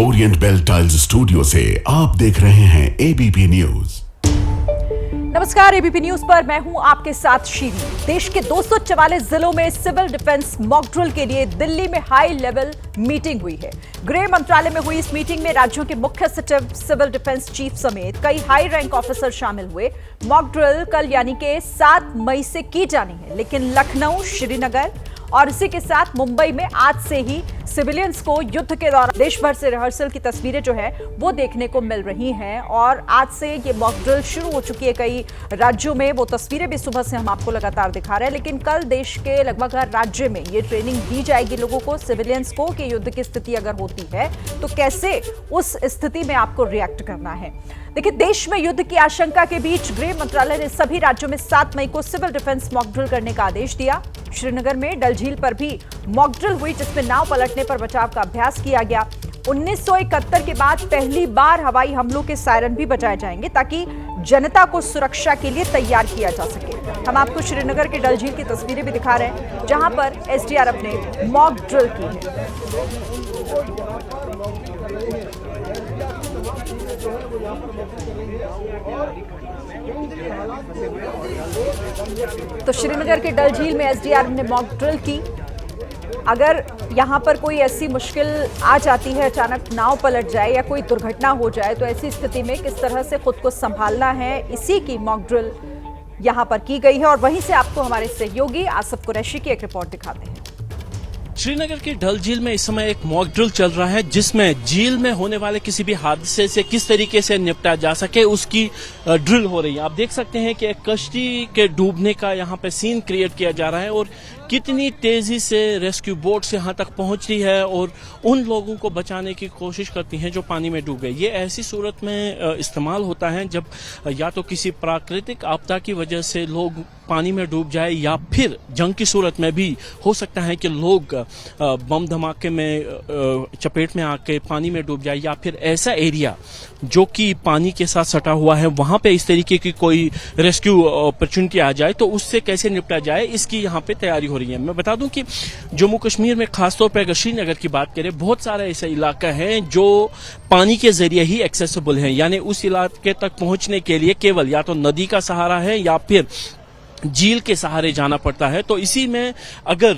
Orient bell tiles studio से आप देख रहे हैं एबीपी न्यूज। नमस्कार, एबीपी न्यूज पर मैं हूं आपके साथ शीरी। देश के 244 जिलों में सिविल डिफेंस मॉक ड्रिल के लिए दिल्ली में हाई लेवल मीटिंग हुई है। गृह मंत्रालय में हुई इस मीटिंग में राज्यों के मुख्य सचिव, सिविल डिफेंस चीफ समेत कई हाई रैंक ऑफिसर शामिल हुए। मॉक ड्रिल कल यानी कि 7 मई से की जानी है, लेकिन लखनऊ, श्रीनगर और इसी के साथ मुंबई में आज से ही सिविलियंस को युद्ध के दौरान देश भर से रिहर्सल की तस्वीरें जो है वो देखने को मिल रही हैं और आज से ये मॉक ड्रिल शुरू हो चुकी है कई राज्यों में। वो तस्वीरें भी सुबह से हम आपको लगातार दिखा रहे हैं, लेकिन कल देश के लगभग हर राज्य में ये ट्रेनिंग दी जाएगी लोगों को, सिविलियंस को, कि युद्ध की स्थिति अगर होती है तो कैसे उस स्थिति में आपको रिएक्ट करना है। देखिए, देश में युद्ध की आशंका के बीच गृह मंत्रालय ने सभी राज्यों में 7 मई को सिविल डिफेंस मॉक ड्रिल करने का आदेश दिया। श्रीनगर में डल झील पर भी मॉक ड्रिल हुई, जिसमें नाव पलटने पर बचाव का अभ्यास किया गया। 1971 के बाद पहली बार हवाई हमलों के सायरन भी बजाए जाएंगे ताकि जनता को सुरक्षा के लिए तैयार किया जा सके। हम आपको श्रीनगर के डल झील की तस्वीरें भी दिखा रहे हैं, जहां पर एसडीआरएफ ने मॉक ड्रिल की है। तो श्रीनगर के डल झील में एसडीआरएफ ने मॉक ड्रिल की। अगर यहां पर कोई ऐसी मुश्किल आ जाती है, अचानक नाव पलट जाए या कोई दुर्घटना हो जाए, तो ऐसी स्थिति में किस तरह से खुद को संभालना है, इसी की मॉक ड्रिल यहां पर की गई है। और वहीं से आपको हमारे सहयोगी आसिफ कुरैशी की एक रिपोर्ट दिखाते हैं। श्रीनगर की डल झील में इस समय एक मॉक ड्रिल चल रहा है, जिसमें झील में होने वाले किसी भी हादसे से किस तरीके से निपटा जा सके उसकी ड्रिल हो रही है। आप देख सकते हैं कि एक कश्ती के डूबने का यहाँ पे सीन क्रिएट किया जा रहा है और कितनी तेजी से रेस्क्यू बोट्स यहाँ तक पहुंच रही है और उन लोगों को बचाने की कोशिश करती हैं जो पानी में डूब गए। ये ऐसी सूरत में इस्तेमाल होता है जब या तो किसी प्राकृतिक आपदा की वजह से लोग पानी में डूब जाए या फिर जंग की सूरत में भी हो सकता है कि लोग बम धमाके में चपेट में आके पानी में डूब जाए, या फिर ऐसा एरिया जो कि पानी के साथ सटा हुआ है वहां पे इस तरीके की कोई रेस्क्यू अपॉर्चुनिटी आ जाए तो उससे कैसे निपटा जाए, इसकी यहाँ पे तैयारी हो रही है। मैं बता दूं कि जम्मू कश्मीर में खासतौर पर अगर श्रीनगर की बात करें, बहुत सारा ऐसा इलाका है जो पानी के जरिए ही एक्सेसिबल है, यानी उस इलाके तक पहुंचने के लिए केवल या तो नदी का सहारा है या फिर झील के सहारे जाना पड़ता है। तो इसी में अगर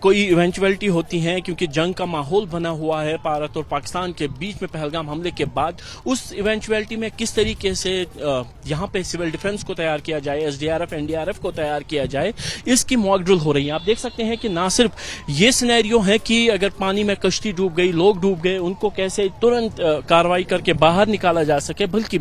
कोई इवेंचुअलिटी होती है, क्योंकि जंग का माहौल बना हुआ है भारत और पाकिस्तान के बीच में पहलगाम हमले के बाद, उस इवेंचुअलिटी में किस तरीके से यहाँ पे सिविल डिफेंस को तैयार किया जाए, एसडीआरएफ एनडीआरएफ को तैयार किया जाए, इसकी मॉक ड्रिल हो रही है। आप देख सकते हैं कि ना सिर्फ ये सिनेरियो है कि अगर पानी में कश्ती डूब गई, लोग डूब गए, उनको कैसे तुरंत कार्रवाई करके बाहर निकाला जा सके, बल्कि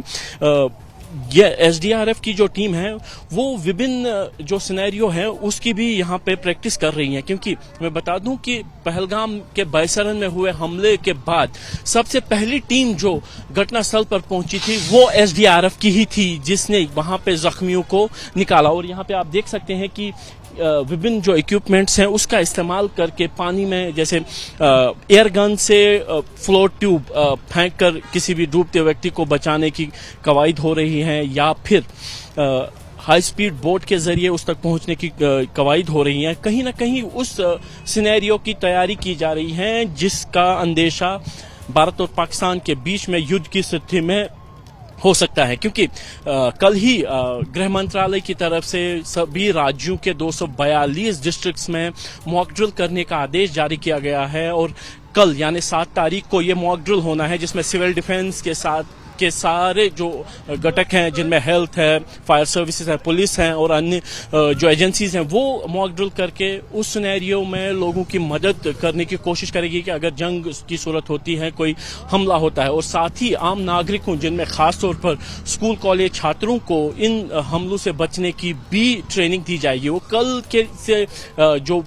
ये एसडीआरएफ की जो टीम है वो विभिन्न जो सिनेरियो है उसकी भी यहाँ पे प्रैक्टिस कर रही है। क्योंकि मैं बता दूं कि पहलगाम के बैसरन में हुए हमले के बाद सबसे पहली टीम जो घटनास्थल पर पहुंची थी वो एसडीआरएफ की ही थी, जिसने वहां पे जख्मियों को निकाला। और यहाँ पे आप देख सकते हैं कि विभिन्न जो इक्विपमेंट्स हैं उसका इस्तेमाल करके पानी में, जैसे एयर गन से फ्लोट ट्यूब फेंक कर किसी भी डूबते व्यक्ति को बचाने की कवायद हो रही है, या फिर हाई स्पीड बोट के जरिए उस तक पहुंचने की कवायद हो रही है। कहीं ना कहीं उस सिनेरियो की तैयारी की जा रही है जिसका अंदेशा भारत और पाकिस्तान के बीच में युद्ध की स्थिति में हो सकता है। क्योंकि कल ही गृह मंत्रालय की तरफ से सभी राज्यों के 242 डिस्ट्रिक्ट्स में मॉक ड्रिल करने का आदेश जारी किया गया है और कल यानी 7 तारीख को ये मॉक ड्रिल होना है, जिसमें सिविल डिफेंस के साथ के सारे जो घटक हैं, जिनमें हेल्थ है, फायर सर्विसेज है, पुलिस है और अन्य जो एजेंसीज हैं, वो मॉक ड्रिल करके उस सिनेरियो में लोगों की मदद करने की कोशिश करेगी कि अगर जंग की सूरत होती है, कोई हमला होता है। और साथ ही आम नागरिकों, जिनमें खास तौर पर स्कूल कॉलेज छात्रों को इन हमलों से बचने की भी ट्रेनिंग दी जाएगी। वो कल के से जो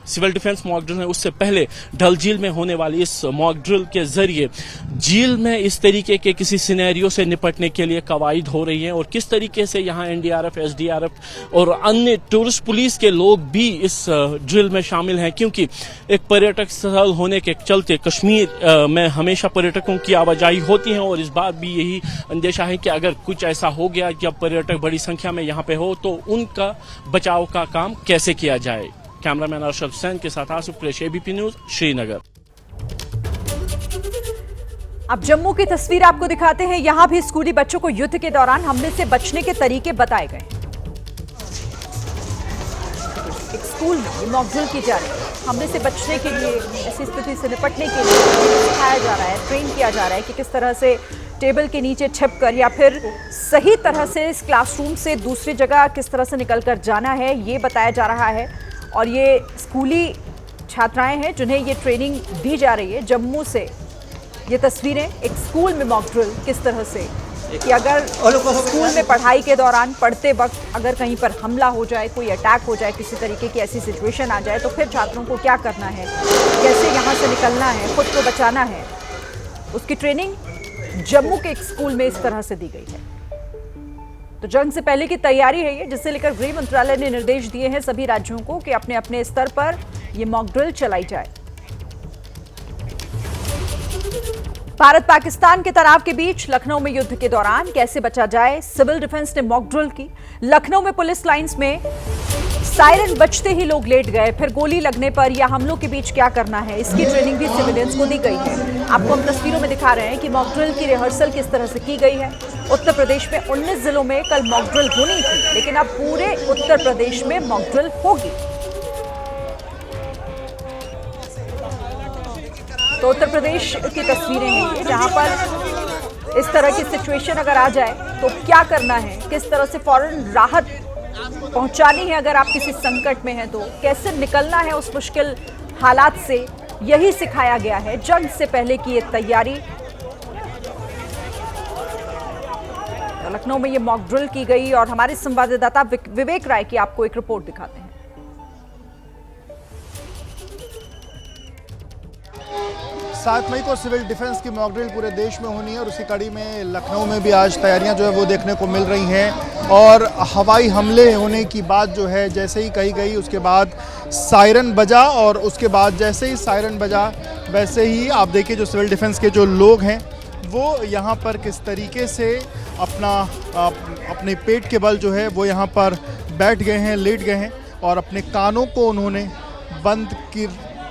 सिविल डिफेंस मॉक ड्रिल है उससे पहले डल झील में होने वाली इस मॉक ड्रिल के जरिए झील में इस तरीके के किसी सिनेरियो से निपटने के लिए कवायद हो रही है और किस तरीके से यहाँ एनडीआरएफ, एसडीआरएफ और अन्य टूरिस्ट पुलिस के लोग भी इस ड्रिल में शामिल हैं। क्योंकि एक पर्यटक स्थल होने के चलते कश्मीर में हमेशा पर्यटकों की आवाजाही होती है और इस बात भी यही अंदेशा है कि अगर कुछ ऐसा हो गया जब पर्यटक बड़ी संख्या में यहाँ पे हो तो उनका बचाव का काम कैसे किया जाए। कैमरामैन अरशद हुसैन के साथ आसिफ कुरैशी, एबीपी न्यूज, श्रीनगर। अब जम्मू की तस्वीर आपको दिखाते हैं। यहां भी स्कूली बच्चों को युद्ध के दौरान हमले से बचने के तरीके बताए गए। एक स्कूल में ये मॉक ड्रिल की जा रही है। हमले से बचने के लिए, ऐसी स्थिति से निपटने के लिए सिखाया जा रहा है, ट्रेन किया जा रहा है कि किस तरह से टेबल के नीचे छिपकर या फिर सही तरह से इस क्लासरूम से दूसरी जगह किस तरह से निकलकर जाना है, ये बताया जा रहा है। और ये स्कूली छात्राएं हैं जिन्हें ये ट्रेनिंग दी जा रही है। जम्मू से ये तस्वीरें, एक स्कूल में मॉक ड्रिल किस तरह से कि अगर स्कूल में पढ़ाई के दौरान पढ़ते वक्त अगर कहीं पर हमला हो जाए, कोई अटैक हो जाए, किसी तरीके की ऐसी सिचुएशन आ जाए तो फिर छात्रों को क्या करना है, कैसे यहाँ से निकलना है, खुद को बचाना है, उसकी ट्रेनिंग जम्मू के एक स्कूल में इस तरह से दी गई है। तो जंग से पहले की तैयारी है ये, जिससे लेकर गृह मंत्रालय ने निर्देश दिए हैं सभी राज्यों को कि अपने अपने स्तर पर ये मॉक ड्रिल चलाई जाए। भारत पाकिस्तान के तनाव के बीच लखनऊ में युद्ध के दौरान कैसे बचा जाए, सिविल डिफेंस ने मॉक ड्रिल की। लखनऊ में पुलिस लाइंस में सायरन बजते ही लोग लेट गए, फिर गोली लगने पर या हमलों के बीच क्या करना है, इसकी ट्रेनिंग भी सिविलियंस को दी गई है। आपको हम तस्वीरों में दिखा रहे हैं कि मॉक ड्रिल की रिहर्सल किस तरह से की गई है। उत्तर प्रदेश में 19 जिलों में कल मॉक ड्रिल होनी थी, लेकिन अब पूरे उत्तर प्रदेश में मॉक ड्रिल होगी। तो उत्तर प्रदेश की तस्वीरें हैं ये, जहां पर इस तरह की सिचुएशन अगर आ जाए तो क्या करना है, किस तरह से फौरन राहत पहुंचानी है, अगर आप किसी संकट में हैं तो कैसे निकलना है उस मुश्किल हालात से, यही सिखाया गया है जंग से पहले की ये तैयारी। तो लखनऊ में ये मॉक ड्रिल की गई और हमारे संवाददाता विवेक राय की आपको एक रिपोर्ट दिखाते हैं। 7 मई को सिविल डिफेंस की मॉक ड्रिल पूरे देश में होनी है और उसी कड़ी में लखनऊ में भी आज तैयारियां जो है वो देखने को मिल रही हैं। और हवाई हमले होने की बात जो है जैसे ही कही गई, उसके बाद सायरन बजा और उसके बाद जैसे ही सायरन बजा वैसे ही आप देखिए जो सिविल डिफेंस के जो लोग हैं वो यहाँ पर किस तरीके से अपने पेट के बल जो है वो यहाँ पर बैठ गए हैं, लेट गए हैं और अपने कानों को उन्होंने बंद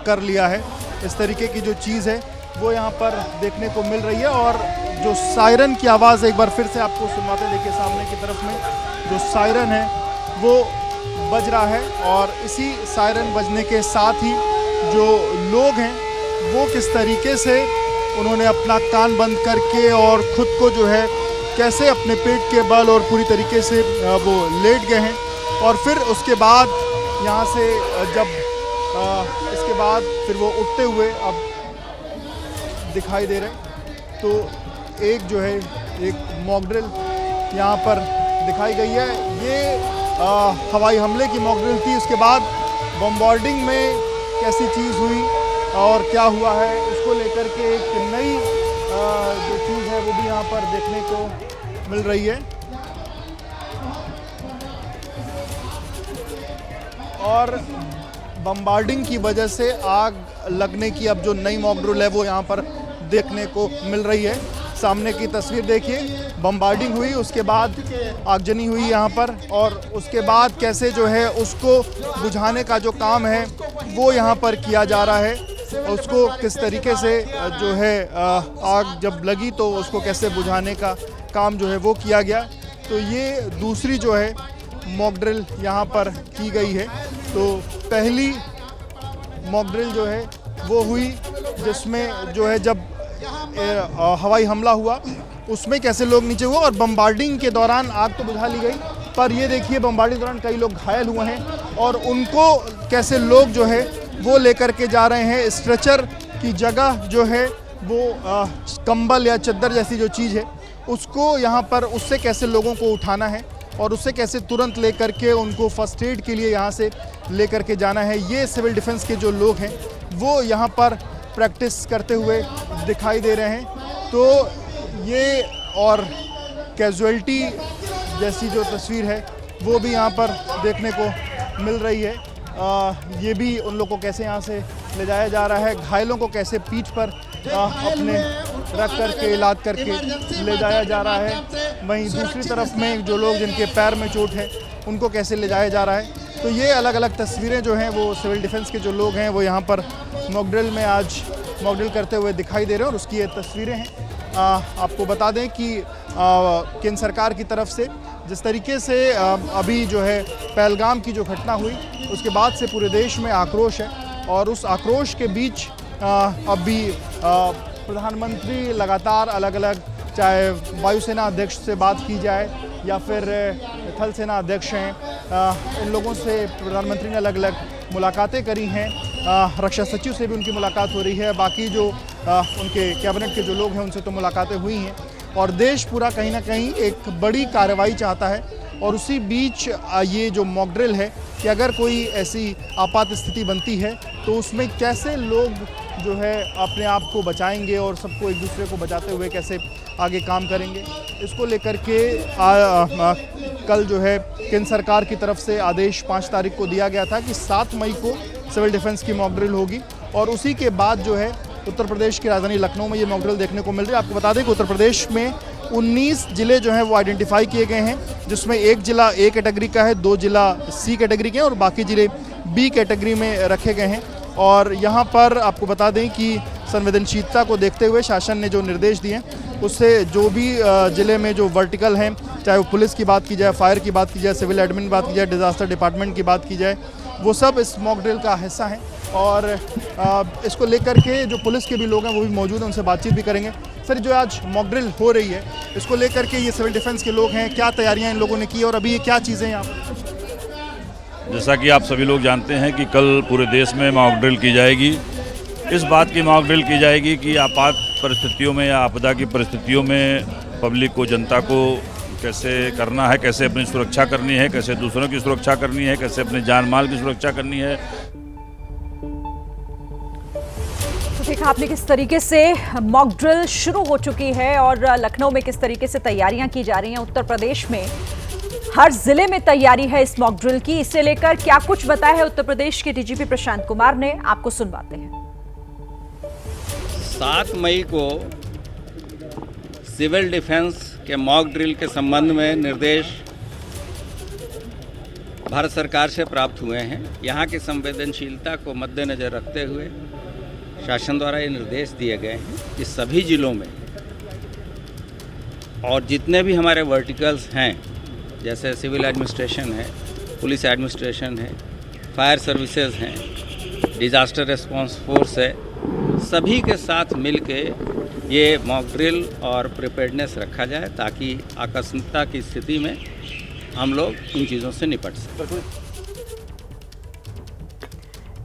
कर लिया है। इस तरीके की जो चीज़ है वो यहाँ पर देखने को मिल रही है। और जो सायरन की आवाज़ एक बार फिर से आपको सुनवाते, देखिए सामने की तरफ में जो सायरन है वो बज रहा है और इसी सायरन बजने के साथ ही जो लोग हैं वो किस तरीके से उन्होंने अपना कान बंद करके और ख़ुद को जो है कैसे अपने पेट के बल और पूरी तरीके से वो लेट गए हैं। और फिर उसके बाद यहाँ से जब इसके बाद फिर वो उठते हुए अब दिखाई दे रहे, तो एक जो है एक मॉक ड्रिल यहाँ पर दिखाई गई है। ये हवाई हमले की मॉक ड्रिल थी। उसके बाद बम्बार्डिंग में कैसी चीज़ हुई और क्या हुआ है उसको लेकर के एक नई जो चीज़ है वो भी यहाँ पर देखने को मिल रही है। और बम्बार्डिंग की वजह से आग लगने की अब जो नई मॉक ड्रिल है वो यहाँ पर देखने को मिल रही है। सामने की तस्वीर देखिए, बम्बार्डिंग हुई, उसके बाद आगजनी हुई यहाँ पर और उसके बाद कैसे जो है उसको बुझाने का जो काम है वो यहाँ पर किया जा रहा है। उसको किस तरीके से जो है आग जब लगी तो उसको कैसे बुझाने का काम जो है वो किया गया। तो ये दूसरी जो है मॉक ड्रिल यहाँ पर की गई है। तो पहली मॉक ड्रिल जो है वो हुई जिसमें जो है जब हवाई हमला हुआ उसमें कैसे लोग नीचे हुए और बम्बार्डिंग के दौरान आग तो बुझा ली गई, पर ये देखिए बम्बार्डिंग के दौरान कई लोग घायल हुए हैं और उनको कैसे लोग जो है वो लेकर के जा रहे हैं। स्ट्रेचर की जगह जो है वो कंबल या चद्दर जैसी जो चीज़ है उसको यहाँ पर उससे कैसे लोगों को उठाना है और उससे कैसे तुरंत लेकर के उनको फर्स्ट एड के लिए यहाँ से लेकर के जाना है। ये सिविल डिफेंस के जो लोग हैं वो यहाँ पर प्रैक्टिस करते हुए दिखाई दे रहे हैं। तो ये और कैजुअल्टी जैसी जो तस्वीर है वो भी यहाँ पर देखने को मिल रही है। ये भी उन लोगों को कैसे यहाँ से ले जाया जा रहा है, घायलों को कैसे पीठ पर अपने रख करके इलाज करके ले जाया जा रहा है। वहीं दूसरी तरफ में जो लोग जिनके पैर में चोट है उनको कैसे ले जाया जा रहा है। तो ये अलग अलग तस्वीरें जो हैं वो सिविल डिफेंस के जो लोग हैं वो यहाँ पर मॉक ड्रिल में आज मॉक ड्रिल करते हुए दिखाई दे रहे हैं और उसकी ये तस्वीरें हैं। आपको बता दें कि केंद्र सरकार की तरफ से जिस तरीके से अभी जो है पहलगाम की जो घटना हुई उसके बाद से पूरे देश में आक्रोश है और उस आक्रोश के बीच अभी प्रधानमंत्री लगातार अलग अलग, चाहे वायुसेना अध्यक्ष से बात की जाए या फिर थल सेना अध्यक्ष हैं, इन लोगों से प्रधानमंत्री ने अलग अलग मुलाकातें करी हैं। रक्षा सचिव से भी उनकी मुलाकात हो रही है, बाकी जो उनके कैबिनेट के जो लोग हैं उनसे तो मुलाकातें हुई हैं और देश पूरा कहीं ना कहीं एक बड़ी कार्रवाई चाहता है। और उसी बीच ये जो मॉक ड्रिल है कि अगर कोई ऐसी आपात स्थिति बनती है तो उसमें कैसे लोग जो है अपने आप को बचाएंगे और सबको एक दूसरे को बचाते हुए कैसे आगे काम करेंगे, इसको लेकर के कल जो है केंद्र सरकार की तरफ से आदेश 5 तारीख को दिया गया था कि 7 मई को सिविल डिफेंस की मॉक ड्रिल होगी और उसी के बाद जो है उत्तर प्रदेश की राजधानी लखनऊ में ये मॉक ड्रिल देखने को मिल रही है। आपको बता दें कि उत्तर प्रदेश में 19 जिले जो हैं वो आइडेंटिफाई किए गए हैं, जिसमें एक जिला ए कैटेगरी का है, 2 जिला सी कैटेगरी के हैं और बाकी जिले बी कैटेगरी में रखे गए हैं। और यहाँ पर आपको बता दें कि संवेदनशीलता को देखते हुए शासन ने जो निर्देश दिए हैं उससे जो भी ज़िले में जो वर्टिकल हैं, चाहे वो पुलिस की बात की जाए, फायर की बात की जाए, सिविल एडमिन की बात की जाए, डिज़ास्टर डिपार्टमेंट की बात की जाए, वो सब इस मॉक ड्रिल का हिस्सा हैं। और इसको लेकर के जो पुलिस के भी लोग हैं वो भी मौजूद हैं, उनसे बातचीत भी करेंगे। सर, जो आज मॉक ड्रिल हो रही है इसको लेकर के ये सिविल डिफेंस के लोग हैं, क्या तैयारियां इन लोगों ने की और अभी ये क्या चीज़ें हैं यहाँ पर? जैसा कि आप सभी लोग जानते हैं कि कल पूरे देश में मॉक ड्रिल की जाएगी। इस बात की मॉक ड्रिल की जाएगी कि आपात परिस्थितियों में या आपदा की परिस्थितियों में पब्लिक को, जनता को कैसे करना है, कैसे अपनी सुरक्षा करनी है, कैसे दूसरों की सुरक्षा करनी है, कैसे अपने जान माल की सुरक्षा करनी है। तो देखा आपने किस तरीके से मॉक ड्रिल शुरू हो चुकी है और लखनऊ में किस तरीके से तैयारियां की जा रही हैं। उत्तर प्रदेश में हर जिले में तैयारी है इस मॉक ड्रिल की। इसे लेकर क्या कुछ बताया है उत्तर प्रदेश के डीजीपी प्रशांत कुमार ने, आपको सुनवाते हैं। 7 मई को सिविल डिफेंस के मॉक ड्रिल के संबंध में निर्देश भारत सरकार से प्राप्त हुए हैं। यहाँ की संवेदनशीलता को मद्देनजर रखते हुए शासन द्वारा ये निर्देश दिए गए हैं कि सभी जिलों में और जितने भी हमारे वर्टिकल्स हैं, जैसे सिविल एडमिनिस्ट्रेशन है, पुलिस एडमिनिस्ट्रेशन है, फायर सर्विसेज हैं, डिज़ास्टर रिस्पांस फोर्स है, सभी के साथ मिलके ये मॉक ड्रिल और प्रिपेयर्डनेस रखा जाए ताकि आकस्मिकता की स्थिति में हम लोग इन चीज़ों से निपट सकें।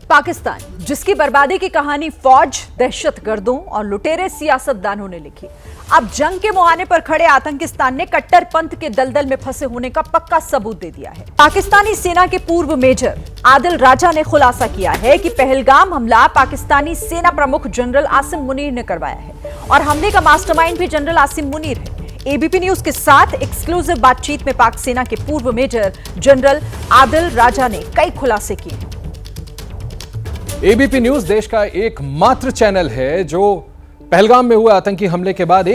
पाकिस्तान, जिसकी बर्बादी की कहानी फौज, दहशतगर्दों और लुटेरे सियासतदानों ने लिखी, अब जंग के मुहाने पर खड़े आतंकिस्तान ने कट्टरपंथ के दलदल में फंसे होने का पक्का सबूत दे दिया है। पाकिस्तानी सेना के पूर्व मेजर आदिल राजा ने खुलासा किया है कि पहलगाम हमला पाकिस्तानी सेना प्रमुख जनरल आसिम मुनीर ने करवाया है और हमले का मास्टरमाइंड भी जनरल आसिम मुनीर है। एबीपी न्यूज के साथ एक्सक्लूसिव बातचीत में पाक सेना के पूर्व मेजर जनरल आदिल राजा ने कई खुलासे किए। एबीपी न्यूज देश का एकमात्र चैनल है जो पहलगाम में हुए आतंकी हमले के बाद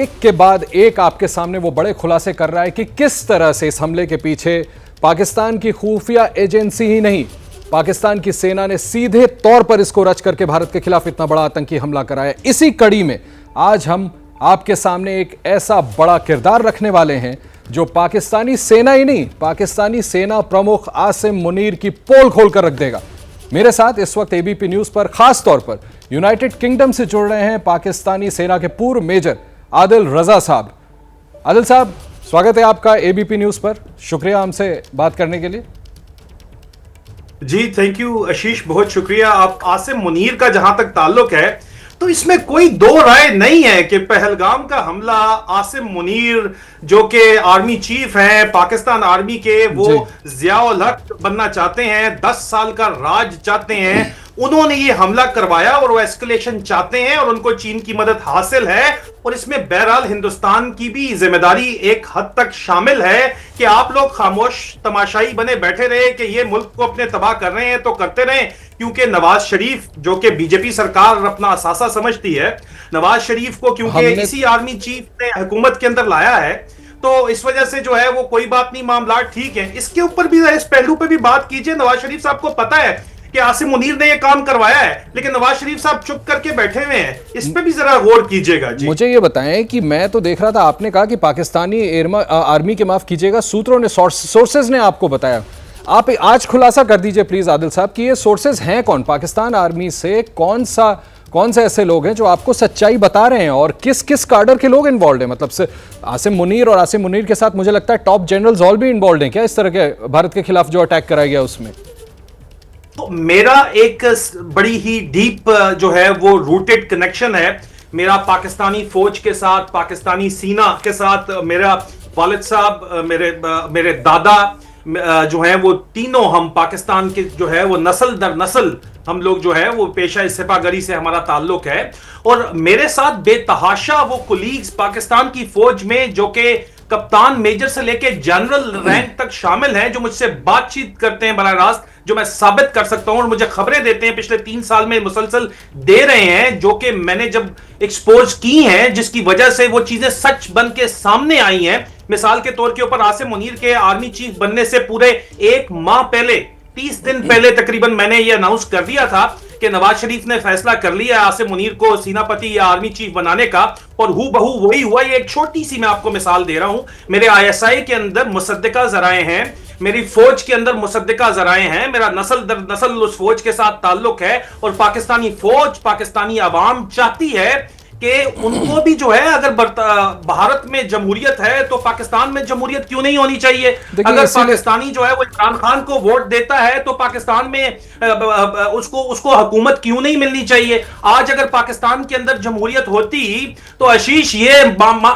एक आपके सामने वो बड़े खुलासे कर रहा है कि किस तरह से इस हमले के पीछे पाकिस्तान की खुफिया एजेंसी ही नहीं, पाकिस्तान की सेना ने सीधे तौर पर इसको रच करके भारत के खिलाफ इतना बड़ा आतंकी हमला कराया। इसी कड़ी में आज हम आपके सामने एक ऐसा बड़ा किरदार रखने वाले हैं जो पाकिस्तानी सेना ही नहीं, पाकिस्तानी सेना प्रमुख आसिम मुनीर की पोल खोलकर रख देगा। मेरे साथ इस वक्त एबीपी न्यूज पर खास तौर पर यूनाइटेड किंगडम से जुड़ रहे हैं पाकिस्तानी सेना के पूर्व मेजर आदिल रजा साहब। आदिल साहब, स्वागत है आपका एबीपी न्यूज पर, शुक्रिया हमसे बात करने के लिए। जी थैंक यू आशीष, बहुत शुक्रिया। आप आसिम मुनीर का जहां तक ताल्लुक है तो इसमें कोई दो राय नहीं है कि पहलगाम का हमला आसिम मुनीर जो कि आर्मी चीफ हैं पाकिस्तान आर्मी के, वो जियाउल हक बनना चाहते हैं, 10 साल का राज चाहते हैं, उन्होंने ये हमला करवाया और वो एस्केलेशन चाहते हैं और उनको चीन की मदद हासिल है। और इसमें बहरहाल हिंदुस्तान की भी जिम्मेदारी एक हद तक शामिल है कि आप लोग खामोश तमाशाई बने बैठे रहे कि ये मुल्क को अपने तबाह कर रहे हैं तो करते रहे, क्योंकि नवाज शरीफ जो कि बीजेपी सरकार अपना असासा समझती है, नवाज शरीफ को क्योंकि इसी आर्मी चीफ ने हुकूमत के अंदर लाया है, तो इस वजह से जो है वो कोई बात नहीं, मामला ठीक है। इसके ऊपर भी, इस पहलू पे भी बात कीजिए। नवाज शरीफ साहब को पता है कि आसिम मुनीर ने यह काम करवाया है, लेकिन नवाज शरीफ साहब चुप करके बैठे हुए हैं। इस पे भी जरा गौर कीजिएगा जी। मुझे ये बताएं कि मैं तो देख रहा था, आपने कहा कि पाकिस्तानी आर्मी के, माफ कीजिएगा, सूत्रों ने, सोर्सेज ने आपको बताया। आप आज खुलासा कर दीजिए प्लीज आदिल साहब कि ये सोर्सेज हैं कौन, पाकिस्तान आर्मी से कौन से ऐसे लोग हैं जो आपको सच्चाई बता रहे हैं, और किस किस कार्डर के लोग इन्वॉल्व हैं? मतलब से आसिम मुनीर, और आसिम मुनीर के साथ मुझे लगता है टॉप जनरल्स ऑल भी इन्वॉल्व हैं क्या इस तरह के भारत के खिलाफ जो अटैक कराया गया उसमें? तो मेरा एक बड़ी ही डीप जो है वो रूटेड कनेक्शन है मेरा पाकिस्तानी फौज के साथ, पाकिस्तानी सीना के साथ। मेरा वालिद साहब, मेरे दादा जो है वो तीनों, हम पाकिस्तान के जो है वो नस्ल दर नस्ल हम लोग जो है वो पेशा सिपागरी से हमारा ताल्लुक है। और मेरे साथ बेतहाशा वो कुलीग्स पाकिस्तान की फौज में जो कि कप्तान मेजर से लेके जनरल रैंक तक शामिल हैं, जो मुझसे बातचीत करते हैं बराह रास्त, जो मैं साबित कर सकता हूं, और मुझे खबरें देते हैं पिछले 3 साल में मुसलसल दे रहे हैं, जो कि मैंने जब एक्सपोज की हैं, जिसकी वजह से वो चीजें सच बन के सामने आई हैं। मिसाल के तौर के ऊपर आसिम मुनीर के आर्मी चीफ बनने से पूरे 1 माह पहले, 30 दिन पहले तकरीबन, मैंने ये अनाउंस कर दिया था कि नवाज शरीफ ने फैसला कर लिया आसिम मुनीर को सेनापति या आर्मी चीफ बनाने का, और हूबहू वही हुआ। ये एक छोटी सी मैं आपको मिसाल दे रहा हूं। मेरे ISI के अंदर मुसद्दिका जराए हैं, मेरी फौज के अंदर मुसद्दिका जराए हैं, मेरा नस्ल दर नस्ल उस फौज के साथ ताल्लुक है, और पाकिस्तानी फौज, पाकिस्तानी अवाम चाहती है कि उनको भी जो है, अगर भारत में जमहूरियत है तो पाकिस्तान में जमहूरियत क्यों नहीं होनी चाहिए? अगर पाकिस्तानी जो है वो इमरान खान को वोट देता है तो पाकिस्तान में उसको हुकूमत क्यों नहीं मिलनी चाहिए? आज अगर पाकिस्तान के अंदर जमहूरियत होती तो आशीष, ये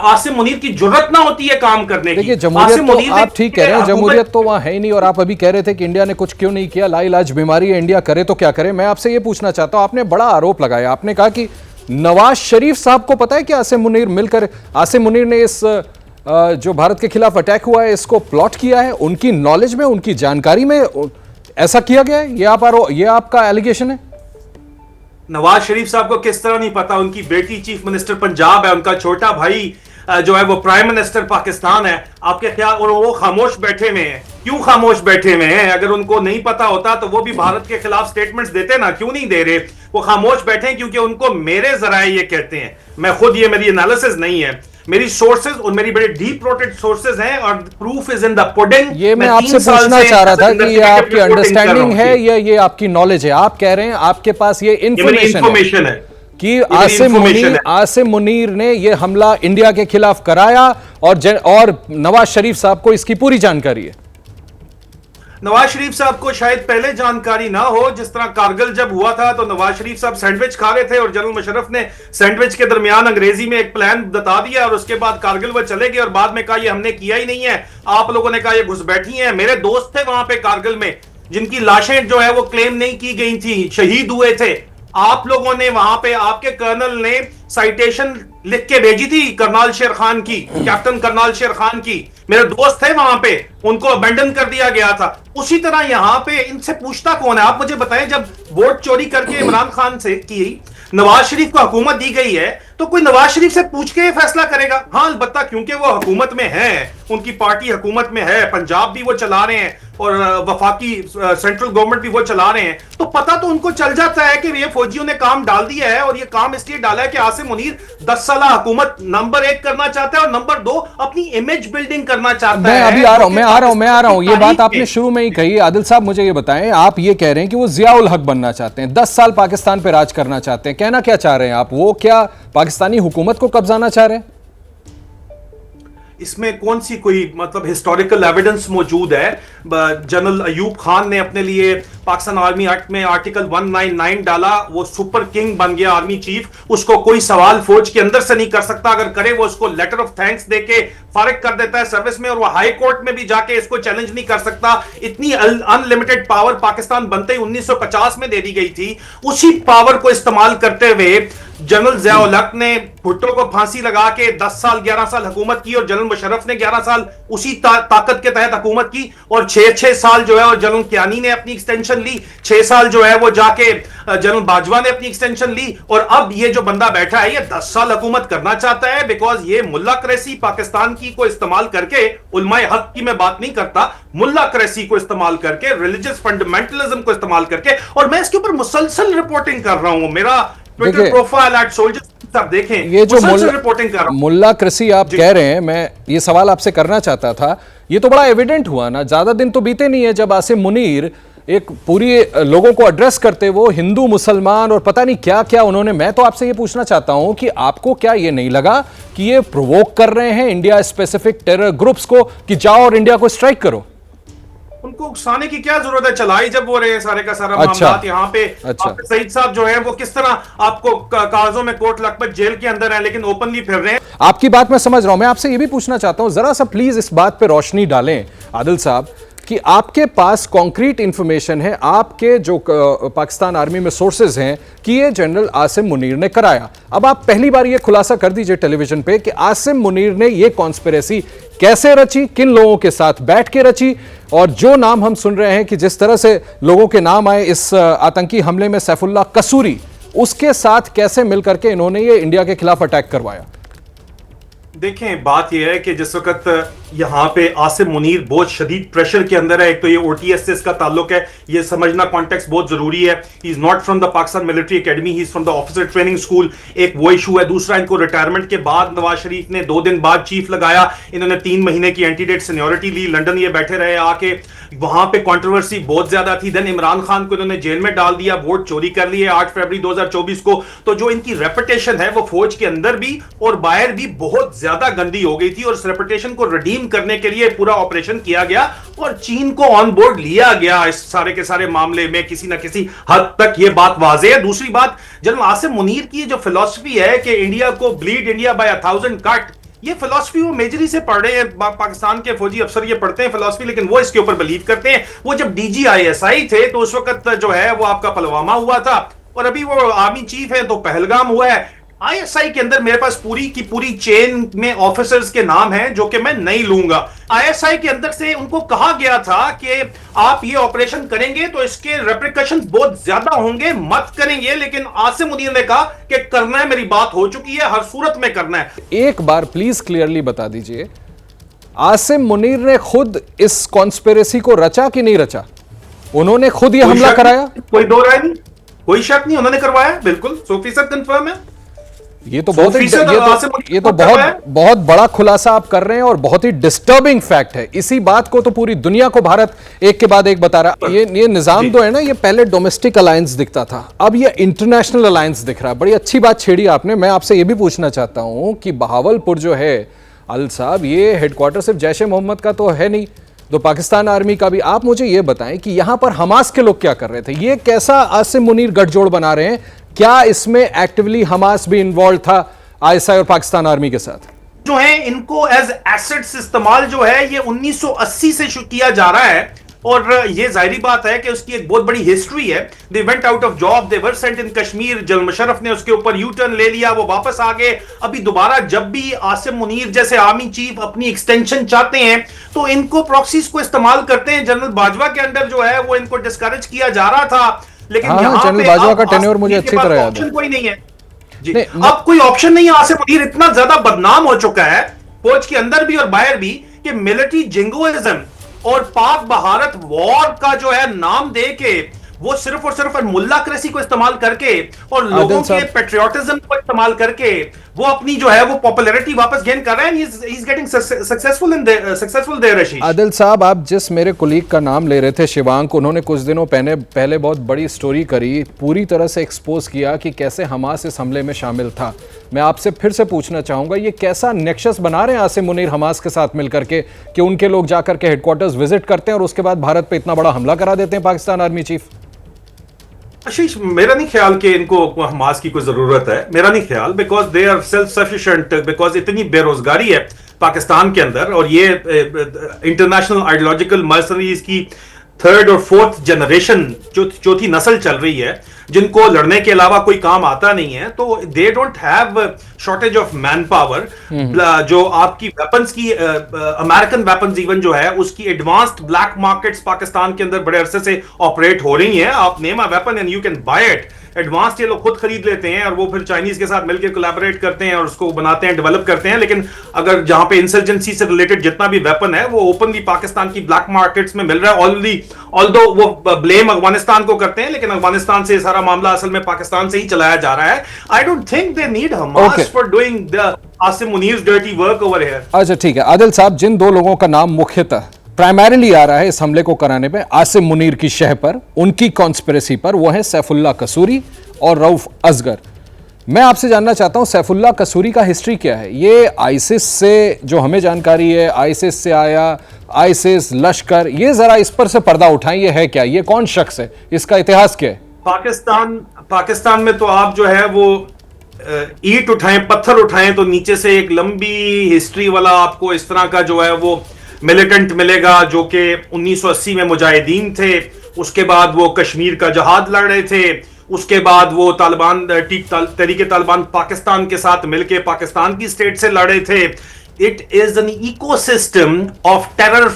आसिम मुनीर की जुर्रत ना होती है काम करने की। देखिए, जमहूरियत तो आप ठीक कह रहे हैं, जमहूरियत तो वहां है ही नहीं। और आप अभी कह रहे थे कि इंडिया ने कुछ क्यों नहीं किया, लाइलाज बीमारी है, इंडिया करे तो क्या करे। मैं आपसे ये पूछना चाहता हूं, आपने बड़ा आरोप लगाया, आपने कहा कि नवाज शरीफ साहब को पता है कि आसिम मुनीर ने इस जो भारत के खिलाफ अटैक हुआ है इसको प्लॉट किया है, उनकी नॉलेज में, उनकी जानकारी में ऐसा किया गया है? ये आपका एलिगेशन है? नवाज शरीफ साहब को किस तरह नहीं पता? उनकी बेटी चीफ मिनिस्टर पंजाब है, उनका छोटा भाई जो है वो प्राइम मिनिस्टर पाकिस्तान है। आपके ख्याल, और वो खामोश बैठे हुए हैं। क्यों खामोश बैठे हुए हैं? अगर उनको नहीं पता होता तो वो भी भारत के खिलाफ स्टेटमेंट्स देते ना, क्यों नहीं दे रहे? वो खामोश बैठे हैं क्योंकि उनको मेरे जराए ये कहते हैं। मैं खुद, ये मेरी एनालिसिस नहीं है, मेरी सोर्सेज और मेरी बड़े डीप रोटेड सोर्सेज हैं, और proof is in the pudding. ये मैं आपसे पूछना चाह रहा था कि ये आपकी अंडरस्टैंडिंग है या ये आपकी नॉलेज है? आप कह रहे हैं आपके पास ये इंफॉर्मेशन है कि आसिम मुनीर ने ये हमला इंडिया के खिलाफ कराया, और नवाज शरीफ साहब को इसकी पूरी जानकारी है। नवाज शरीफ साहब को शायद पहले जानकारी ना हो। जिस तरह कारगिल जब हुआ था तो नवाज शरीफ साहब सैंडविच खा रहे थे और जनरल मुशर्रफ ने सैंडविच के दरमियान अंग्रेजी में एक प्लान बता दिया, और उसके बाद कारगिल वो चले गए और बाद में कहा ये हमने किया ही नहीं है, आप लोगों ने कहा ये घुसपैठी हैं। मेरे दोस्त थे वहां पे कारगिल में, जिनकी लाशें जो है वो क्लेम नहीं की गई थी, शहीद हुए थे। आप लोगों ने वहां पे, आपके कर्नल ने साइटेशन लिख के भेजी थी करनाल शेर खान की, कैप्टन करनाल शेर खान की। मेरे दोस्त थे वहां पे, उनको अबेंडन कर दिया गया था। उसी तरह यहां पे इनसे पूछता कौन है? आप मुझे बताएं, जब वोट चोरी करके इमरान खान से की नवाज शरीफ को हुकूमत दी गई है तो कोई नवाज शरीफ से पूछ के फैसला करेगा? हाँ, अलबत्ता क्योंकि वो हुकूमत में है, उनकी पार्टी हुकूमत में है, पंजाब भी वो चला रहे हैं और वफाकी सेंट्रल गवर्नमेंट भी वो चला रहे हैं, तो पता तो उनको चल जाता है कि ये फौजियों ने काम डाल दिया है। और ये काम इसलिए डाला है कि आसिम मुनीर 10 साल हुकूमत नंबर 1 करना चाहता है और नंबर 2 अपनी इमेज बिल्डिंग करना चाहता है। मैं अभी आ रहा हूं। ये बात आपने शुरू में ही कही। आदिल साहब, मुझे ये बताएं, आप ये कह रहे हैं कि वो जियाउल हक बनना चाहते हैं, 10 साल पाकिस्तान पे राज करना चाहते हैं। कहना क्या चाह रहे हैं आप? वो क्या पाकिस्तानी हुकूमत को कब्जाना चाह रहे हैं? इसमें कौन सी कोई मतलब हिस्टोरिकल एविडेंस मौजूद है? जनरल अयूब खान ने अपने लिए पाकिस्तान आर्मी एक्ट में आर्टिकल 199 डाला, वो सुपर किंग बन गया आर्मी चीफ। उसको कोई सवाल फौज के अंदर से नहीं कर सकता, अगर करे वो उसको लेटर ऑफ थैंक्स देके फारिग कर देता है सर्विस में, और वो हाई कोर्ट में भी जाके इसको चैलेंज नहीं कर सकता। इतनी अनलिमिटेड पावर पाकिस्तान बनते ही 1950 में दे दी गई थी। उसी पावर को इस्तेमाल करते हुए जनरल जिया-उल हक ने भुट्टो को फांसी लगा के 10 साल 11 साल हुकूमत की और जनरल मुशर्रफ ने 11 साल उसी ताकत के तहत हुकूमत की और 6-6 साल जो है और जनरल कियानी ने अपनी एक्सटेंशन ली, 6 साल जो है वो जाके जनरल बाजवा ने अपनी एक्सटेंशन ली और अब ये जो बंदा बैठा है ये 10 साल हुकूमत करना चाहता है बिकॉज ये मुल्ला क्रेसी पाकिस्तान की को इस्तेमाल करके, उलमाए हक की मैं बात नहीं करता, मुल्ला क्रेसी को इस्तेमाल करके, रिलीजियस फंडामेंटलिज्म को इस्तेमाल करके, और मैं इसके ऊपर मुसलसल रिपोर्टिंग कर रहा हूं। मेरा ट्विटर प्रोफाइल @soldiers आप देखें, ये जो रिपोर्टिंग कर रहा हूं। मुल्ला क्रेसी आप कह रहे हैं, मैं ये सवाल आपसे करना चाहता था, ये तो बड़ा एविडेंट हुआ ना, ज्यादा दिन तो बीते नहीं है जब आसिम मुनीर एक पूरी लोगों को एड्रेस करते वो हिंदू मुसलमान और पता नहीं क्या क्या उन्होंने, मैं तो आपसे ये पूछना चाहता हूं कि आपको क्या ये नहीं लगा कि ये प्रोवोक कर रहे हैं इंडिया स्पेसिफिक टेरर ग्रुप्स को कि जाओ और इंडिया को स्ट्राइक करो? उनको उकसाने की क्या जरूरत है, चला ही जब वो रहे सारे का सारा अच्छा, मामला यहाँ पे। अच्छा। सईद साहब जो है वो किस तरह आपको कागजों में कोर्ट लखपत जेल के अंदर है लेकिन ओपनली फिर रहे हैं। आपकी बात मैं समझ रहा हूं, मैं आपसे ये भी पूछना चाहता हूं, जरा सा प्लीज इस बात पे रोशनी डालें आदिल साहब कि आपके पास कॉन्क्रीट इंफॉर्मेशन है, आपके जो पाकिस्तान आर्मी में सोर्सेज हैं कि ये जनरल आसिम मुनीर ने कराया। अब आप पहली बार ये खुलासा कर दीजिए टेलीविजन पे कि आसिम मुनीर ने ये कॉन्स्पिरेसी कैसे रची, किन लोगों के साथ बैठ के रची, और जो नाम हम सुन रहे हैं कि जिस तरह से लोगों के नाम आए इस आतंकी हमले में, सैफुल्लाह कसूरी, उसके साथ कैसे मिलकर के इन्होंने ये इंडिया के खिलाफ अटैक करवाया? देखें, बात यह है कि जिस वक्त यहाँ पे आसिम मुनीर बहुत शदीद प्रेशर के अंदर है, एक तो ये ओटीएस से इसका ताल्लुक है, ये समझना कॉन्टेक्स्ट बहुत जरूरी है। He is not from the Pakistan military academy, he is from the officer training school, एक वो इशू है। दूसरा, इनको रिटायरमेंट के बाद नवाज शरीफ ने 2 दिन बाद चीफ लगाया, इन्होंने 3 महीने की एंटीडेट सीनियोरिटी ली, लंदन ये बैठे रहे आके, वहां पे कंट्रोवर्सी बहुत ज्यादा थी। देन इमरान खान को इन्होंने जेल में डाल दिया, वोट चोरी कर लिए 8 फरवरी 2024 को। तो जो इनकी रेपुटेशन है वो फौज के अंदर भी और बाहर भी बहुत ज्यादा गंदी हो गई थी और इस रेपुटेशन को रिडीम करने के लिए पूरा ऑपरेशन किया गया और चीन को ऑन बोर्ड लिया गया इस सारे के सारे मामले में, किसी ना किसी हद तक ये बात वाज़ेह है। दूसरी बात, जनरल आसिम मुनीर की जो फिलॉसफी है कि इंडिया को ब्लीड इंडिया बाय 1000 कट, ये फिलॉसफी वो मेजरी से पढ़ रहे हैं, पाकिस्तान के फौजी अफसर ये पढ़ते हैं फिलॉसफी, लेकिन वो इसके ऊपर बिलीव करते हैं। वो जब DGISI थे तो उस वक्त जो है वो आपका पलवामा हुआ था और अभी वो आर्मी चीफ है तो पहलगाम हुआ है। ISI के अंदर मेरे पास पूरी की पूरी चेन में ऑफिसर्स के नाम हैं जो कि मैं नहीं लूंगा। ISI के अंदर से उनको कहा गया था कि आप ये ऑपरेशन करेंगे तो इसके रेप्रिकॉशंस बहुत ज्यादा होंगे, मत करेंगे, लेकिन आसिम मुनीर ने कहा कि करना है, मेरी बात हो चुकी है, हर सूरत में करना है। एक बार प्लीज क्लियरली बता दीजिए, आसिम मुनीर ने खुद इस कॉन्स्पिरेसी को रचा कि नहीं रचा? उन्होंने खुद ये हमला कराया? कोई दो राय नहीं, कोई शक नहीं, उन्होंने करवाया, बिल्कुल 100% कंफर्म है। ये तो बहुत बड़ा खुलासा आप कर रहे हैं और बहुत ही डिस्टर्बिंग फैक्ट है। इसी बात को तो पूरी दुनिया को भारत एक के बाद एक बता रहा है। ये निजाम तो है ना, ये पहले डोमेस्टिक अलायंस दिखता था, अब ये इंटरनेशनल अलायंस दिख रहा है। बड़ी अच्छी बात छेड़ी आपने। मैं आपसे ये भी पूछना चाहता हूं कि बहावलपुर जो है अल साहब, ये हेडक्वार्टर सिर्फ जैश ए मोहम्मद का तो है नहीं, तो पाकिस्तान आर्मी का भी। आप मुझे ये बताएं कि यहां पर हमास के लोग क्या कर रहे थे? ये कैसा आसिम मुनीर गठजोड़ बना रहे हैं? क्या इसमें एक्टिवली हमास भी इन्वॉल्व था ISI और पाकिस्तान आर्मी के साथ? जो है इनको एज एसेट्स इस्तेमाल जो है ये 1980 से शुरू किया जा रहा है और ये जाहिर बात है कि उसकी एक बहुत बड़ी हिस्ट्री है। They went out of job, they were sent in Kashmir, general Musharraf ने उसके ऊपर यू टर्न ले लिया, वो वापस आ गए। अभी दोबारा जब भी आसिम मुनीर जैसे आर्मी चीफ अपनी एक्सटेंशन चाहते हैं तो इनको प्रॉक्सीज को इस्तेमाल करते हैं। जनरल बाजवा के अंडर जो है वो इनको डिस्करेज किया जा रहा था, लेकिन जनरल बाजवा का टेन्योर मुझे अच्छी तरह याद है। कोई नहीं है जी, अब कोई ऑप्शन नहीं है। आसिम मुनीर इतना ज्यादा बदनाम हो चुका है फौज के अंदर भी और बाहर भी कि मिलिट्री जिंगोइज्म और पाक भारत वॉर का जो है नाम दे के वो सिर्फ और सिर्फ मुल्ला क्रेसी को इस्तेमाल करके और लोगों के पेट्रियोटिज्म को इस्तेमाल करके वो अपनी जो है वो पॉपुलैरिटी वापस गेन कर रहे हैं। He is getting successful there. Ashish Adil साहब, आप जिस मेरे कुलीग का नाम ले रहे थे शिवांक, उन्होंने कुछ दिनों पहले बहुत बड़ी स्टोरी करी, पूरी तरह से एक्सपोज किया कि कैसे हमास इस हमले में शामिल था। मैं आपसे फिर से पूछना चाहूंगा, ये कैसा नेक्सस बना रहे हैं आसिम मुनीर हमास के साथ मिलकर के कि उनके लोग जाकर के हेडक्वार्टर्स विजिट करते हैं और उसके बाद भारत पे इतना बड़ा हमला करा देते हैं पाकिस्तान आर्मी चीफ? आशीष, मेरा नहीं ख्याल कि इनको हमास की कोई जरूरत है, मेरा नहीं ख्याल, because they are self sufficient, because इतनी बेरोजगारी है पाकिस्तान के अंदर और ये इंटरनेशनल आइडियोलॉजिकल मर्सनरीज की थर्ड और फोर्थ जनरेशन जो चौथी नस्ल चल रही है, जिनको लड़ने के अलावा कोई काम आता नहीं है, तो they don't have shortage of man power. जो आपकी वेपन्स की अमेरिकन वेपन्स इवन जो है उसकी एडवांस्ड ब्लैक मार्केट्स पाकिस्तान के अंदर बड़े अरसे से ऑपरेट हो रही हैं। आप name a weapon and you can buy it. Advance ये लोग खुद खरीद लेते हैं और वो फिर चाइनीज के साथ मिलकर कोलैबोरेट करते हैं और उसको बनाते हैं, डेवलप करते हैं। लेकिन अगर जहां पे इंसर्जेंसी से रिलेटेड जितना भी वेपन है वो ओपनली पाकिस्तान की ब्लैक मार्केट्स में मिल रहा है ऑलरेडी। ऑल्दो वो ब्लेम अफगानिस्तान को करते हैं, लेकिन अफगानिस्तान से सारा मामला असल में पाकिस्तान से ही चलाया जा रहा है। I don't think they need Hamas for doing the Asim Munir's dirty work over here. अच्छा ठीक है आदिल साहब, जिन दो लोगों का नाम मुख्यतः प्राइमरीली आ रहा है इस हमले को कराने पे आसिम मुनीर की शह पर, उनकी कॉन्स्पिरेसी पर, वो है सैफुल्लाह कसूरी और रऊफ असगर। मैं आपसे जानना चाहता हूं सैफुल्लाह कसूरी का हिस्ट्री क्या है? ये आईसिस से जो हमें जानकारी है, आईसिस से आया, आईसिस लश्कर, ये जरा इस पर से पर्दा उठाएं, ये है क्या, ये कौन शख्स है, इसका इतिहास क्या है? पाकिस्तान में तो आप जो है वो ईंट उठाएं, पत्थर उठाएं तो नीचे से एक लंबी हिस्ट्री वाला आपको इस तरह का जो है वो मिलिटेंट मिलेगा, जो कि 1980 में मुजाहिदीन थे। उसके बाद वो कश्मीर का जहाद लड़ रहे थे। उसके बाद वो तालिबान तहरीके तालिबान पाकिस्तान के साथ मिलकर पाकिस्तान की स्टेट से लड़े थे। It is an ecosystem of terror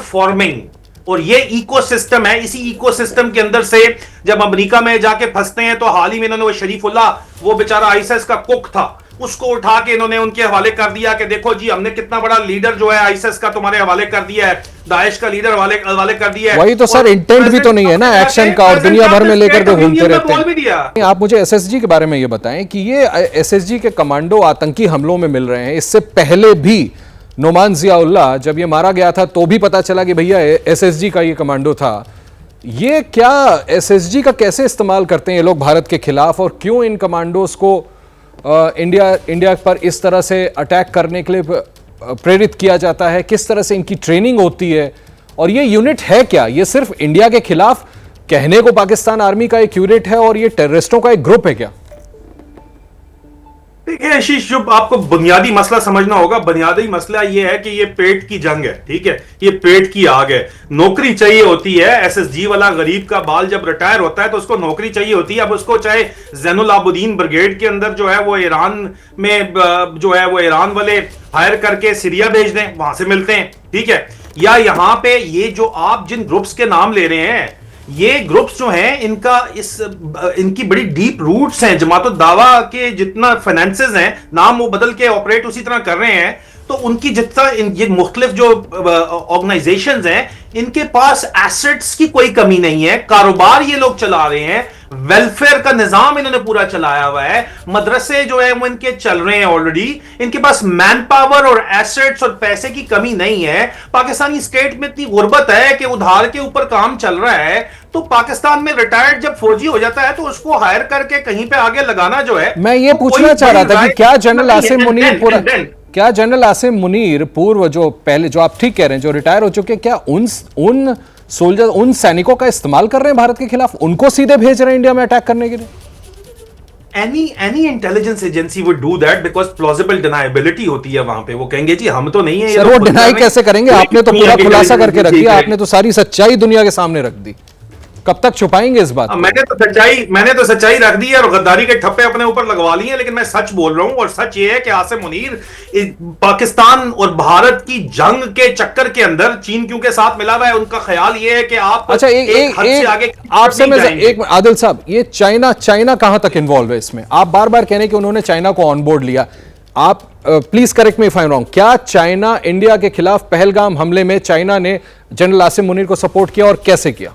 forming और ये इकोसिस्टम है। इसी इकोसिस्टम के अंदर से जब अमेरिका में जाके फंसते हैं तो हाल ही में इन्होंने वो शरीफुल्लाह, वो बेचारा आईएसआईएस का कुक था, उसको उठा के इन्होंने उनके हवाले कर दिया कि देखो जी हमने कितना बड़ा लीडर जो है आईएसआईएस का तुम्हारे हवाले कर दिया है, दाइश का लीडर हवाले कर दिया है। वही तो सर इंटेंट भी तो नहीं है ना एक्शन का, और दुनिया भर में लेकर के घूमते रहते हैं। आप मुझे एसएसजी के बारे में ये बताएं कि ये एसएसजी के कमांडो आतंकी हमलों में मिल रहे हैं। इससे पहले भी नोमान जियाउल्लाह जब ये मारा गया था तो भी पता चला कि भैया एसएसजी का ये कमांडो था। ये क्या एसएसजी का कैसे इस्तेमाल करते हैं ये लोग भारत के खिलाफ, और क्यों इन कमांडोज को इंडिया पर इस तरह से अटैक करने के लिए प्रेरित किया जाता है? किस तरह से इनकी ट्रेनिंग होती है, और ये यूनिट है क्या? ये सिर्फ इंडिया के खिलाफ कहने को पाकिस्तान आर्मी का एक यूनिट है और ये टेररिस्टों का एक ग्रुप है क्या? देखिए आशीष, जो आपको बुनियादी मसला समझना होगा, बुनियादी मसला ये है कि ये पेट की जंग है, ठीक है, ये पेट की आग है। नौकरी चाहिए होती है। एसएसजी वाला गरीब का बाल जब रिटायर होता है तो उसको नौकरी चाहिए होती है। अब उसको चाहे जैनुल आबुदीन ब्रिगेड के अंदर जो है वो ईरान में जो है वो ईरान वाले हायर करके सीरिया भेज दें, वहां से मिलते हैं, ठीक है, या यहां पे ये जो आप जिन ग्रुप्स के नाम ले रहे हैं, ये ग्रुप्स जो हैं इनकी बड़ी डीप रूट्स हैं। जमात दावा के जितना फाइनेंसेस हैं, नाम वो बदल के ऑपरेट उसी तरह कर रहे हैं, तो उनकी जितना ये मुख्तलिफ जो ऑर्गेनाइजेशंस हैं, इनके पास एसेट्स की कोई कमी नहीं है। कारोबार ये लोग चला रहे हैं, वेलफेयर का निजाम इन्होंने पूरा चलाया हुआ है, मदरसे जो है वो इनके चल रहे हैं ऑलरेडी। इनके पास मैन पावर और एसेट्स और पैसे की कमी नहीं है। पाकिस्तानी स्टेट में इतनी गुर्बत है कि उधार के ऊपर काम चल रहा है, तो पाकिस्तान में रिटायर्ड जब फौजी हो जाता है तो उसको हायर करके कहीं पे आगे लगाना जो है। मैं ये पूछना चाह रहा था कि क्या जनरल आसिम मुनीर पूर्व जो पहले, जो आप ठीक कह रहे हैं, जो रिटायर हो चुके, क्या उन सोल्जर, उन सैनिकों का इस्तेमाल कर रहे हैं भारत के खिलाफ? उनको सीधे भेज रहे हैं इंडिया में अटैक करने के लिए? Any intelligence agency would do that because plausible deniability होती है वहां पे। वो कहेंगे जी हम तो नहीं है। सर वो डिनाई कैसे करेंगे? आपने तो पूरा खुलासा करके रख दिया, आपने तो सारी सच्चाई दुनिया के सामने रख दी। कब तक छुपाएंगे इस बात? मैंने तो सच्चाई रख दी है और गद्दारी के ठप्पे अपने ऊपर लगवा लिए हैं, लेकिन मैं सच बोल रहा हूं। और सच ये है कि आसिम मुनीर पाकिस्तान और भारत की जंग के चक्कर के अंदर चीन क्यों के साथ मिला हुआ है। उनका ख्याल ये है कि आप अच्छा आपसे मैं एक आदिल साहब, ये चाइना कहां तक इन्वॉल्व है इसमें? आप बार बार कह रहे हैं कि उन्होंने चाइना को ऑन बोर्ड लिया। आप please correct me if I am wrong, क्या चाइना इंडिया के खिलाफ पहलगाम हमले में चाइना ने जनरल आसिम मुनीर को सपोर्ट किया और कैसे किया?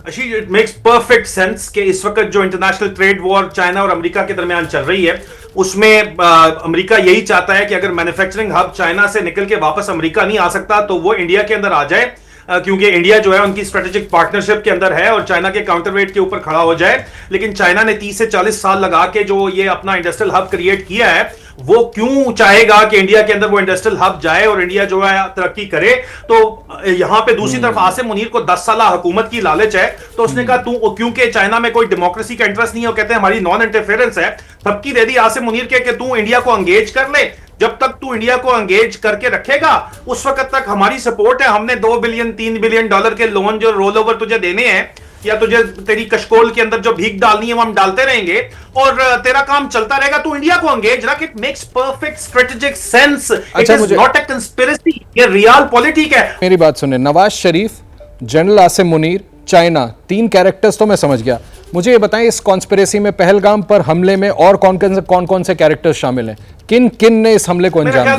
इट मेक्स परफेक्ट सेंस कि इस वक्त जो इंटरनेशनल ट्रेड वॉर चाइना और अमेरिका के दरमियान चल रही है, उसमें अमेरिका यही चाहता है कि अगर मैन्युफैक्चरिंग हब चाइना से निकल के वापस अमेरिका नहीं आ सकता तो वो इंडिया के अंदर आ जाए, क्योंकि इंडिया जो है उनकी स्ट्रेटेजिक पार्टनरशिप के अंदर है और चाइना के काउंटरवेट के ऊपर खड़ा हो जाए। लेकिन चाइना ने 30 से 40 साल लगा के जो ये अपना इंडस्ट्रियल हब क्रिएट किया है, वो क्यों चाहेगा कि इंडिया के अंदर वो इंडस्ट्रियल हब जाए और इंडिया जो है तरक्की करे? तो यहां पे दूसरी तरफ आसिम मुनीर को 10 साल हुकूमत की लालच है, तो उसने कहा तू, क्योंकि चाइना में कोई डेमोक्रेसी का इंटरेस्ट नहीं है, वो कहते हैं हमारी नॉन इंटरफेरेंस है, थपकी दे दी आसिम मुनीर के कि तू इंडिया को एंगेज कर ले। जब तक तू इंडिया को एंगेज करके रखेगा उस वक्त तक हमारी सपोर्ट है। हमने 2 बिलियन 3 बिलियन डॉलर के लोन जो रोल ओवर तुझे देने हैं या तुझे तेरी कशकोल के अंदर जो भीख डालनी है वो हम डालते रहेंगे और तेरा काम चलता रहेगा। तू इंडिया को एंगेज रख। It makes perfect strategic sense. It is not a conspiracy, ये रियल पॉलिटिक है। मेरी बात सुने, Nawaz Sharif, general Asim Munir, China, 3 characters तो मैं समझ गया। मुझे ये बताएं इस कॉन्स्पिरेसी में, पहलगाम पर हमले में और कौन से कैरेक्टर्स शामिल हैं? किन किन ने इस हमले को अंजाम दिया?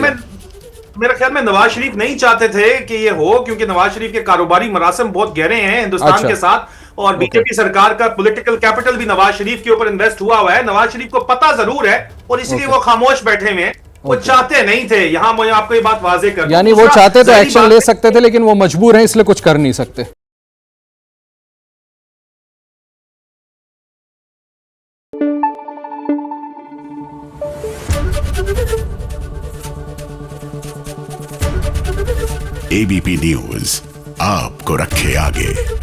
मेरे ख्याल में नवाज शरीफ नहीं चाहते थे कि ये हो, क्योंकि नवाज शरीफ के कारोबारी मरासिम बहुत गहरे हैं हिंदुस्तान के साथ, और बीजेपी सरकार का पॉलिटिकल कैपिटल भी नवाज शरीफ के ऊपर इन्वेस्ट हुआ है। नवाज शरीफ को पता जरूर है और इसलिए वो खामोश बैठे हुए हैं। वो चाहते नहीं थे। यहां मैं आपको ये बात वाजे कर दूं। यानी वो चाहते तो एक्शन ले सकते थे, लेकिन वो मजबूर हैं इसलिए कुछ कर नहीं सकते। एबीपी न्यूज आपको रखे आगे।